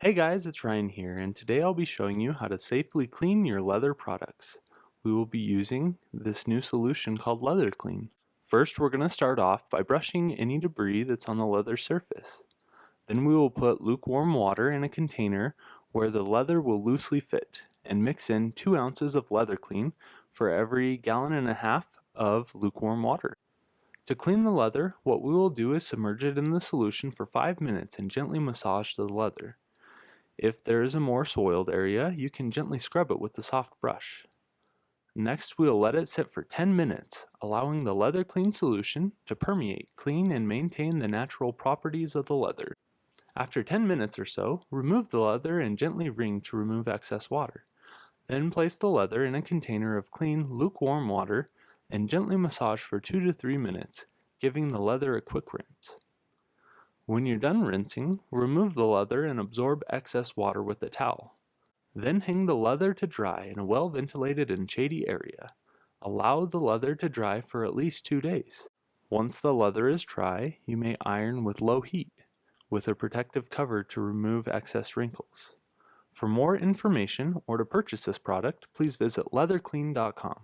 Hey guys, it's Ryan here, and today I'll be showing you how to safely clean your leather products. We will be using this new solution called Leather Clean. First, we're going to start off by brushing any debris that's on the leather surface. Then we will put lukewarm water in a container where the leather will loosely fit, and mix in 2 ounces of Leather Clean for every gallon and a half of lukewarm water. To clean the leather, what we will do is submerge it in the solution for 5 minutes and gently massage the leather. If there is a more soiled area, you can gently scrub it with a soft brush. Next, we'll let it sit for 10 minutes, allowing the leather clean solution to permeate, clean, and maintain the natural properties of the leather. After 10 minutes or so, remove the leather and gently wring to remove excess water. Then place the leather in a container of clean, lukewarm water and gently massage for 2 to 3 minutes, giving the leather a quick rinse. When you're done rinsing, remove the leather and absorb excess water with a towel. Then hang the leather to dry in a well-ventilated and shady area. Allow the leather to dry for at least 2 days. Once the leather is dry, you may iron with low heat, with a protective cover to remove excess wrinkles. For more information or to purchase this product, please visit leatherclean.com.